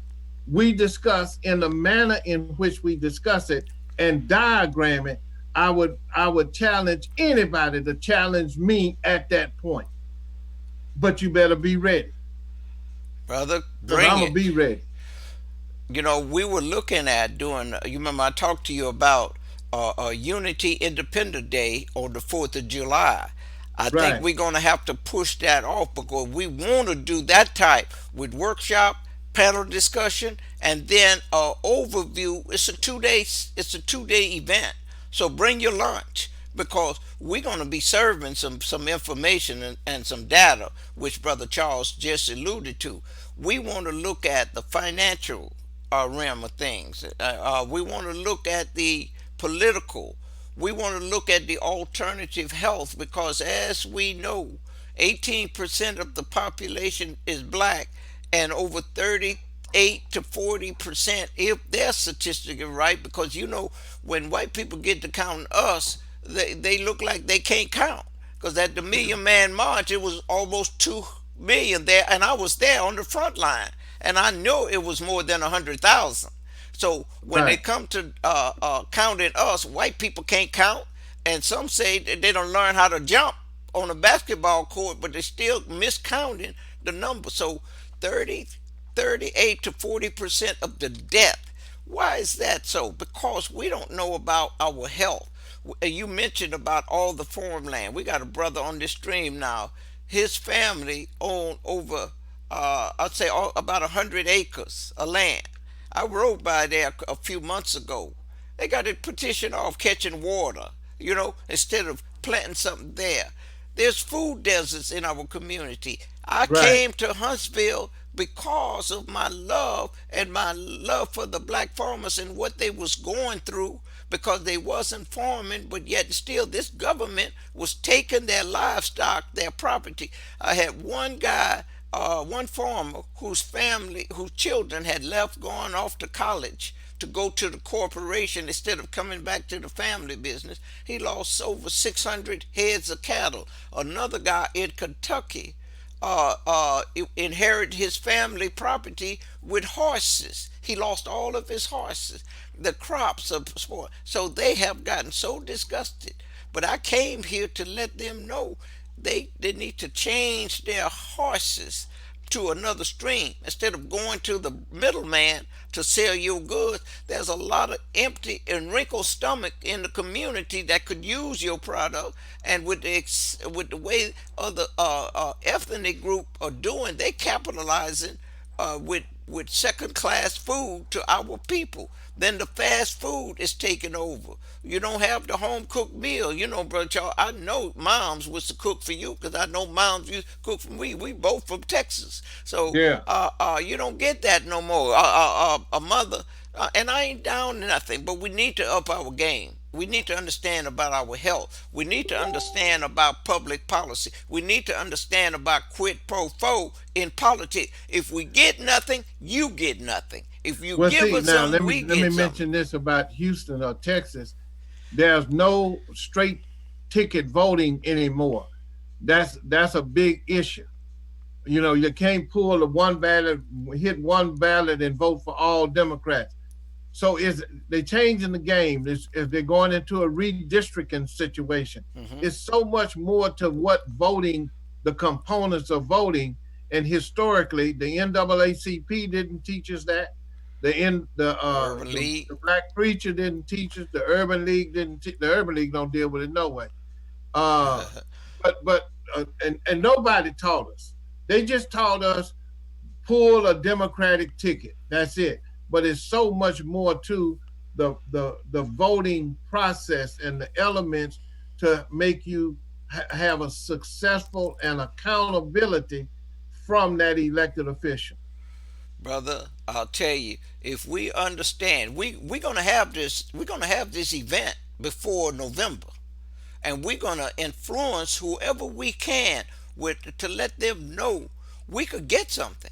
S2: we discuss in the manner in which we discuss it and diagram it, I would challenge anybody to challenge me at that point. But you better be ready,
S1: Brother,
S2: because
S1: bring
S2: I'm gonna
S1: it.
S2: be ready.
S1: We were looking at doing, you remember I talked to you about a Unity Independent Day on the 4th of July. I think
S2: Right,
S1: we're going to have to push that off because we want to do that type with workshop, panel discussion, and then overview. It's a 2 day event. So bring your lunch because we're going to be serving some information and some data, which Brother Charles just alluded to. We want to look at the financial realm of things. We want to look at the political. We want to look at the alternative health because, as we know, 18% of the population is black, and over 38 to 40%, if their statistic is right, because when white people get to counting us, they look like they can't count. Because at the Million Man March, it was almost 2 million there, and I was there on the front line, and I know it was more than 100,000. So when they
S2: right,
S1: come to counting us, white people can't count, and some say that they don't learn how to jump on a basketball court, but they're still miscounting the number. So 30, 38 to 40% of the death. Why is that so? Because we don't know about our health. You mentioned about all the farmland. We got a brother on this stream now. His family owned over, I'd say, about 100 acres of land. I rode by there a few months ago. They got it petitioned off catching water, instead of planting something there. There's food deserts in our community. I
S2: right.
S1: came to Huntsville because of my love and my love for the black farmers and what they was going through because they wasn't farming, but yet still this government was taking their livestock, their property. I had one guy, one farmer whose children had left, gone off to college to go to the corporation instead of coming back to the family business. He lost over 600 heads of cattle. Another guy in Kentucky inherited his family property with horses. He lost all of his horses. The crops of sport. So they have gotten so disgusted. But I came here to let them know they need to change their horses to another stream instead of going to the middleman to sell your goods. There's a lot of empty and wrinkled stomach in the community that could use your product, and with the way other ethnic group are doing, they capitalizing with second class food to our people. Then the fast food is taking over. You don't have the home cooked meal. Brother Charles, I know moms was to cook for you because I know moms used to cook for me. We both from Texas. So
S2: Yeah.
S1: you don't get that no more. A mother, and I ain't down to nothing, but we need to up our game. We need to understand about our health. We need to understand about public policy. We need to understand about quid pro quo in politics. If we get nothing, you get nothing. If you
S2: Well,
S1: give
S2: see,
S1: us
S2: now
S1: something,
S2: let me
S1: we
S2: let me
S1: get something.
S2: mention this about Houston or Texas. There's no straight ticket voting anymore. That's a big issue. You know, you can't pull the one ballot, hit one ballot, and vote for all Democrats. So is they changing the game? Is they're going into a redistricting situation?
S1: Hmm.
S2: It's so much more to what voting, the components of voting, and historically, the NAACP didn't teach us that.
S1: Urban League.
S2: The Black Preacher didn't teach us. The Urban League didn't. The Urban League don't deal with it no way. Uh, and nobody taught us. They just taught us pull a Democratic ticket. That's it. But it's so much more to the voting process and the elements to make you have a successful and accountability from that elected official.
S1: Brother, I'll tell you, if we understand, we're gonna have this event before November, and we're gonna influence whoever we can with to let them know we could get something.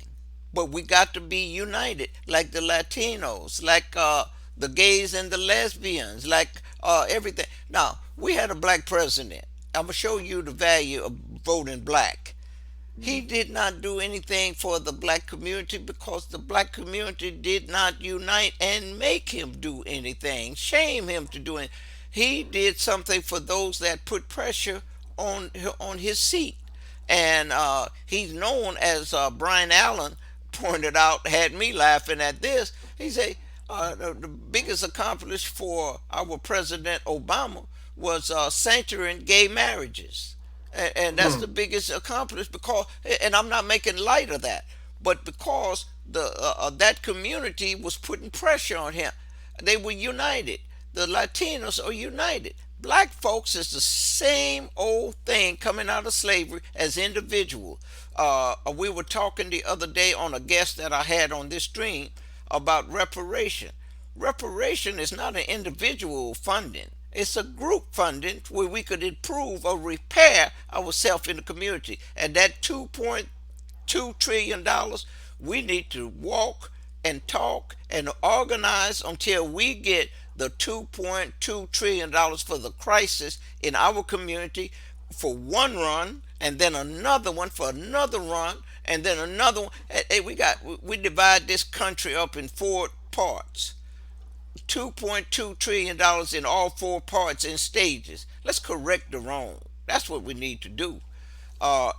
S1: But we got to be united, like the Latinos, like the gays and the lesbians, like everything. Now we had a black president. I'm gonna show you the value of voting black. He did not do anything for the black community because the black community did not unite and make him do anything, shame him to do it. He did something for those that put pressure on his seat, and he's known as Brian Allen pointed out, had me laughing at this. He said the biggest accomplishment for our President Obama was sanctioning gay marriages, and that's the
S2: Hmm.
S1: biggest accomplishment because, and I'm not making light of that, but because that community was putting pressure on him, they were united. The Latinos are united. Black folks is the same old thing coming out of slavery as individual. We were talking the other day on a guest that I had on this stream about reparation. Reparation is not an individual funding. It's a group funding where we could improve or repair ourselves in the community. And that $2.2 trillion, we need to walk and talk and organize until we get the $2.2 trillion for the crisis in our community for one run, and then another one for another run, and then another one. Hey, we divide this country up in four parts. $2.2 trillion in all four parts in stages. Let's correct the wrong. That's what we need to do.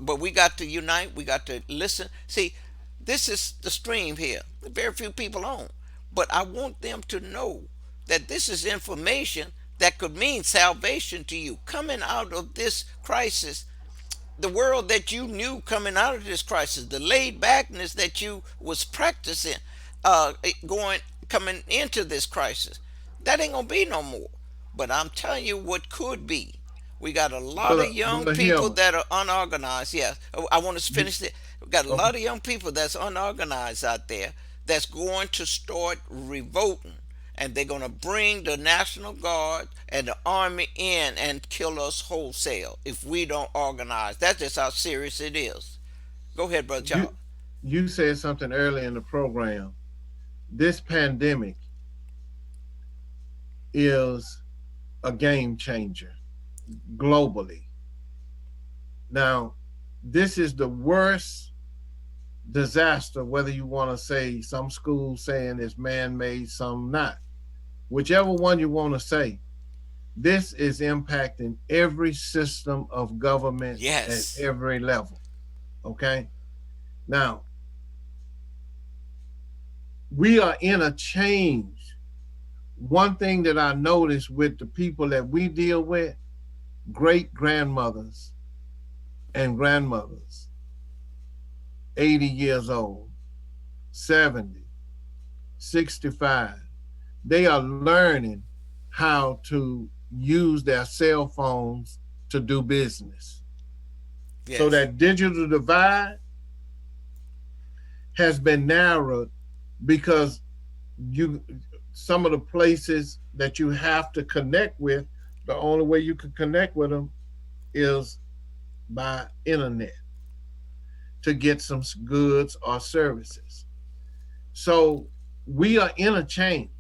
S1: But we got to unite. We got to listen. See, this is the stream here. Very few people on, but I want them to know that this is information that could mean salvation to you coming out of this crisis. The world that you knew coming out of this crisis, the laid backness that you was practicing, going coming into this crisis, that ain't gonna be no more. But I'm telling you what could be. We got a lot of young
S2: Brother
S1: people
S2: Hillman.
S1: that are unorganized. Yes, I want to finish it. We got a
S2: Okay.
S1: lot of young people that's unorganized out there that's going to start revolting, and they're going to bring the National Guard and the Army in and kill us wholesale if we don't organize. That's just how serious it is. Go ahead, brother Charles.
S2: You you said something early in the program. This pandemic is a game changer globally. Now, this is the worst disaster, whether you want to say some schools saying it's man made, some not. Whichever one you want to say, this is impacting every system of government at
S1: Yes.
S2: every level. Okay. Now, we are in a change. One thing that I noticed with the people that we deal with, great grandmothers and grandmothers, 80 years old, 70, 65, they are learning how to use their cell phones to do business. So
S1: Yes.
S2: that digital divide has been narrowed because you some of the places that you have to connect with, the only way you can connect with them is by internet to get some goods or services. So we are in a change.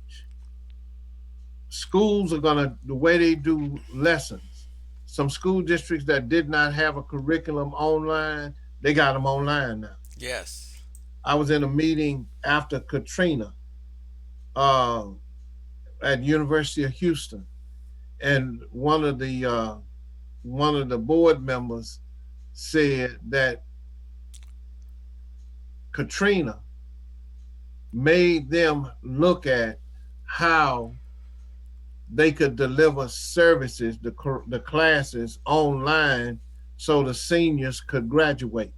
S2: Schools are going to, the way they do lessons, some school districts that did not have a curriculum online, they got them online now.
S1: Yes.
S2: I was in a meeting after Katrina uh, at University of Houston, and one of the board members said that Katrina made them look at how they could deliver services, the classes online, so the seniors could graduate.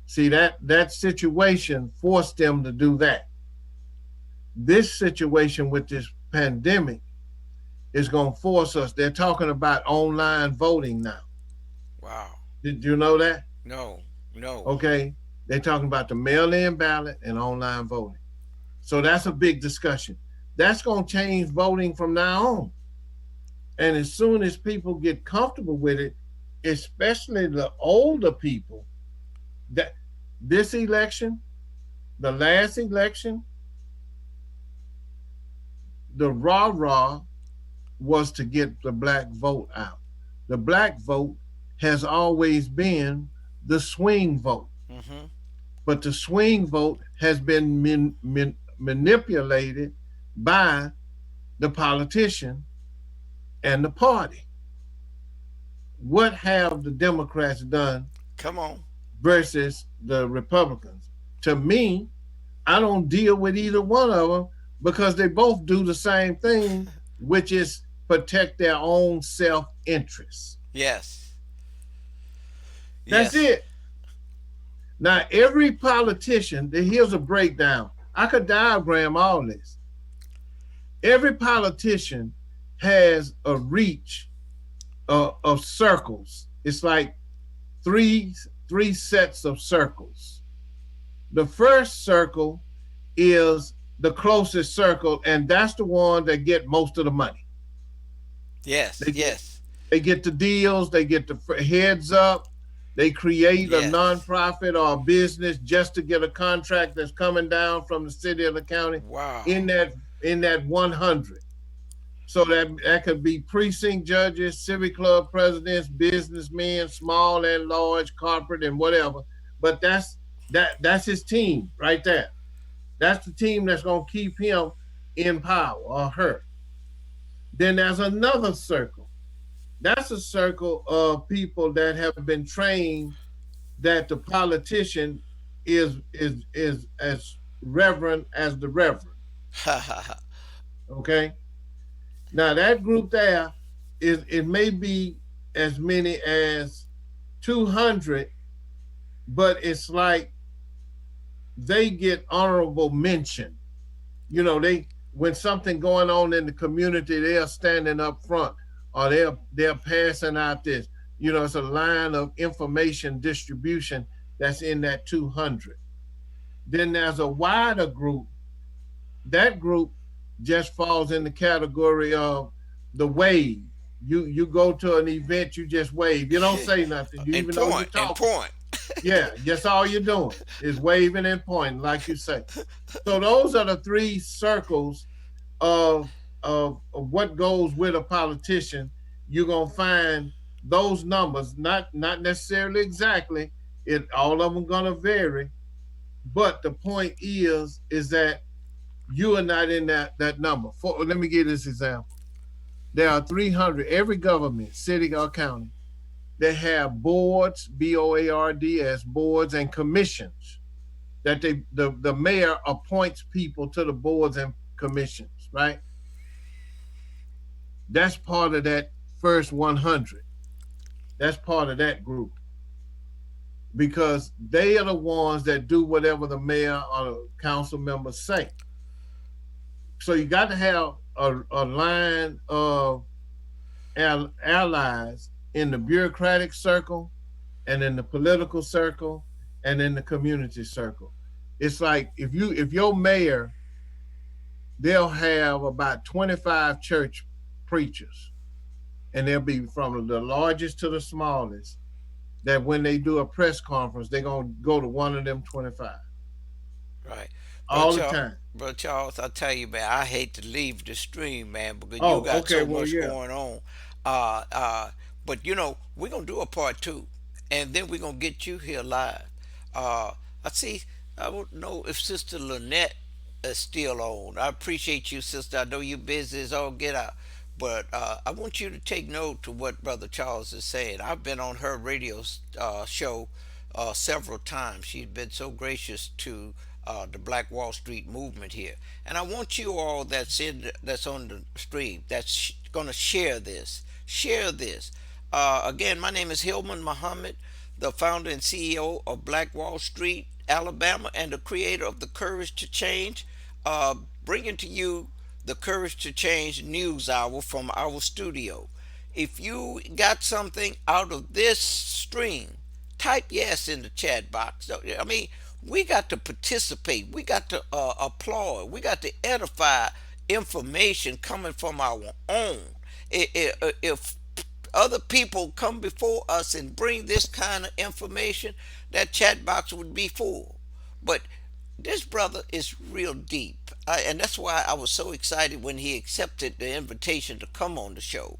S2: See, that situation forced them to do that. This situation with this pandemic is going to force us. They're talking about online voting now.
S1: Wow.
S2: Did you know that?
S1: No. No.
S2: Okay. They're talking about the mail in ballot and online voting. So that's a big discussion. That's going to change voting from now on. And as soon as people get comfortable with it, especially the older people, that this election, the last election, the rah rah was to get the black vote out. The black vote has always been the swing vote,
S1: Mm-hmm.
S2: but the swing vote has been manipulated by the politician and the party. What have the Democrats done
S1: Come on.
S2: versus the Republicans? To me, I don't deal with either one of them because they both do the same thing, which is protect their own self interest.
S1: Yes.
S2: That's
S1: Yes.
S2: it. Now, every politician, here's a breakdown. I could diagram all this. Every politician has a reach of circles. It's like three sets of circles. The first circle is the closest circle, and that's the one that get most of the money.
S1: Yes.
S2: They get
S1: Yes.
S2: they get the deals, they get the heads up, they create a
S1: Yes.
S2: nonprofit or a business just to get a contract that's coming down from the city or the county
S1: Wow.
S2: in that 100. So that could be precinct judges, civic club presidents, businessmen, small and large, corporate and whatever. But that's his team right there. That's the team that's gonna keep him in power or her. Then there's another circle. That's a circle of people that have been trained that the politician is as reverend as the reverend.
S1: Ha ha ha.
S2: Okay. Now that group there is it may be as many as 200, but it's like they get honorable mention. They when something going on in the community, they're standing up front or they're passing out this. It's a line of information distribution that's in that 200. Then there's a wider group. That group just falls in the category of the wave. You go to an event, you just wave. You don't say nothing. You
S1: And
S2: even though you're
S1: point. And
S2: talking.
S1: point.
S2: Yeah, that's all you're doing is waving and pointing, like you say. So those are the three circles of of what goes with a politician. You're gonna find those numbers, not necessarily exactly. It all of them gonna vary, but the point is that you are not in that number. Let me give this example. There are 300 every government, city or county. They have boards, BOARDS, boards and commissions that the mayor appoints people to the boards and commissions, right? That's part of that first 100. That's part of that group because they are the ones that do whatever the mayor or the council members say. So you got to have a line of allies in the bureaucratic circle and in the political circle and in the community circle. It's like if your mayor they'll have about 25 church preachers, and they'll be from the largest to the smallest. That when they do a press conference, they're gonna go to one of them 25
S1: Right. Brother
S2: all the
S1: Charles,
S2: time.
S1: Brother Charles, I tell you, man, I hate to leave the stream, man, because you
S2: Oh,
S1: got
S2: okay.
S1: so
S2: Well,
S1: much
S2: yeah.
S1: going on. Uh, uh, but we're gonna do a part two, and then we're gonna get you here live. Uh, I see. I don't know if Sister Lynette is still on. I appreciate you, sister. I know you're busy as all get out. But I want you to take note to what Brother Charles is saying. I've been on her radio show several times. She's been so gracious to the Black Wall Street movement here, and I want you all that's on the stream that's going to share this. Share this. Again, my name is Hillman Muhammad, the founder and CEO of Black Wall Street, Alabama, and the creator of the Courage to Change. Uh, Bringing to you the Courage to Change News Hour from our studio. If you got something out of this stream, type yes in the chat box. I mean, we got to participate. We got to applaud. We got to edify information coming from our own. If other people come before us and bring this kind of information, that chat box would be full. But this brother is real deep. And that's why I was so excited when he accepted the invitation to come on the show.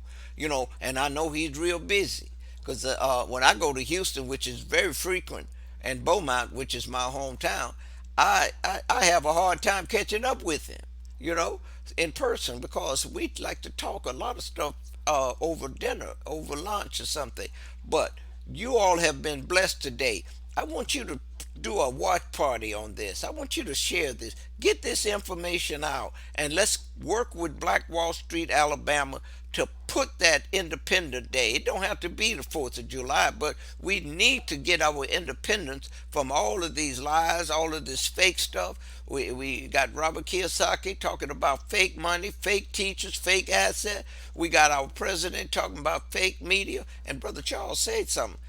S1: And I know he's real busy because when I go to Houston, which is very frequent, and Beaumont, which is my hometown, I have a hard time catching up with him, you know, in person because we like to talk a lot of stuff over dinner, over lunch or something. But you all have been blessed today. I want you to do a watch party on this. I want you to share this. Get this information out and let's work with Black Wall Street, Alabama to put that Independent Day. It don't have to be the 4th of July, but we need to get our independence from all of these lies, all of this fake stuff. We got Robert Kiyosaki talking about fake money, fake teachers, fake assets. We got our president talking about fake media. And Brother Charles said something.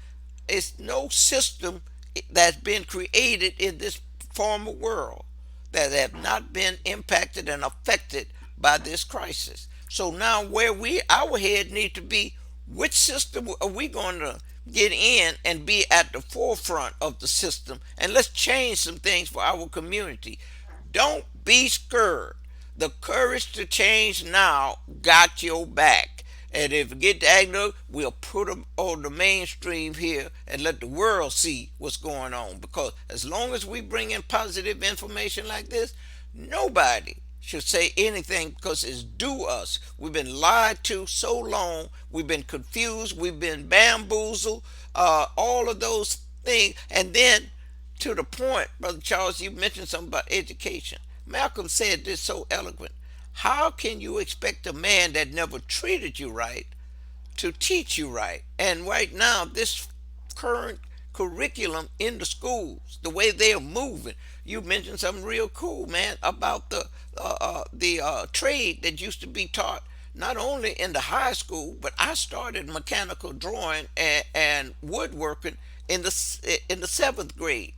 S1: It's no system that's been created in this former world that have not been impacted and affected by this crisis. So now where our head need to be, which system are we going to get in and be at the forefront of the system, and let's change some things for our community. Don't be scared. The courage to change now got your back. And if it get agno, we'll put them on the mainstream here and let the world see what's going on. Because as long as we bring in positive information like this, nobody should say anything because it's due us. We've been lied to so long. We've been confused. We've been bamboozled. All of those things. And then to the point, Brother Charles, you mentioned something about education. Malcolm said this so eloquent. How can you expect a man that never treated you right to teach you right? And right now, this current curriculum in the schools, the way they are moving, you mentioned something real cool, man, about the trade that used to be taught not only in the high school, but I started mechanical drawing and woodworking in the 7th grade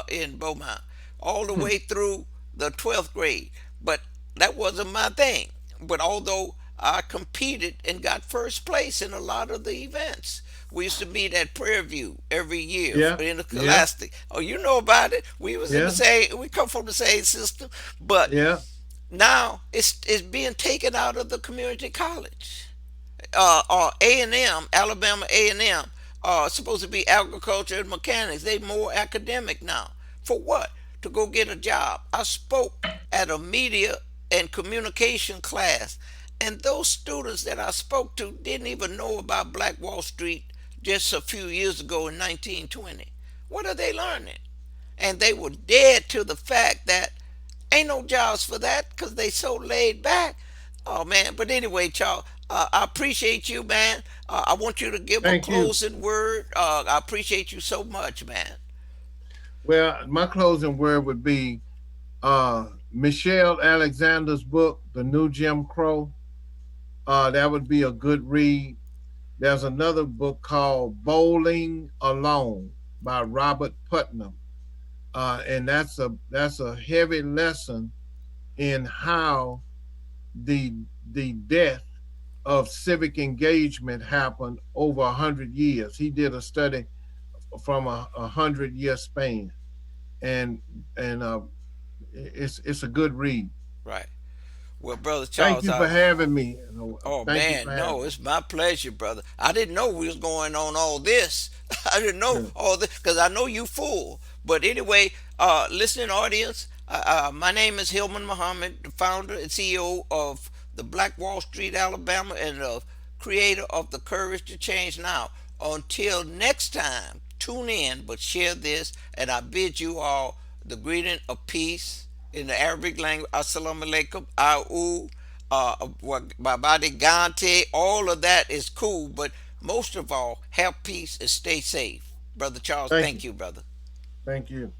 S1: in Beaumont, all the way through the 12th grade. But that wasn't my thing. But although I competed and got first place in a lot of the events, we used to meet at Prairie View every year
S2: Yeah.
S1: in the
S2: Yeah.
S1: Scholastic. Oh, you know about it. We was in the
S2: Yeah.
S1: same. We come from the same system, but
S2: Yeah.
S1: now it's being taken out of the community college. A&M, Alabama A&M, supposed to be agriculture and mechanics. They more academic now. For what? To go get a job. I spoke at a media and communication class, and those students that I spoke to didn't even know about Black Wall Street just a few years ago in 1920. What are they learning? And they were dead to the fact that ain't no jobs for that because they so laid back. Oh man! But anyway, Charles, I appreciate you, man. I want you to give a
S2: Thank you.
S1: closing word. I appreciate you so much, man.
S2: Well, my closing word would be Michelle Alexander's book, The New Jim Crow. That would be a good read. There's another book called Bowling Alone by Robert Putnam, and that's a heavy lesson in how the the death of civic engagement happened over 100 years. He did a study from a 100 year span, and and it's a good read.
S1: Right. Well, brother
S2: Thank
S1: Charles,
S2: you for having me.
S1: oh
S2: Thank you for
S1: man, no,
S2: having
S1: it's my pleasure, brother. I didn't know we was going on all this. I didn't know
S2: me.
S1: all this because I know you full. But anyway, listening audience, my name is Hillman Muhammad, the founder and CEO of the Black Wall Street, Alabama, and the creator of the Courage to Change Now. Until next time, tune in, but share this, and I bid you all the greeting of peace in the Arabic language. Assalamu alaikum, au, Babadi Gante, all of that is cool, but most of all, have peace and stay safe. Brother Charles,
S2: Thank
S1: thank
S2: you.
S1: you, brother.
S2: Thank you.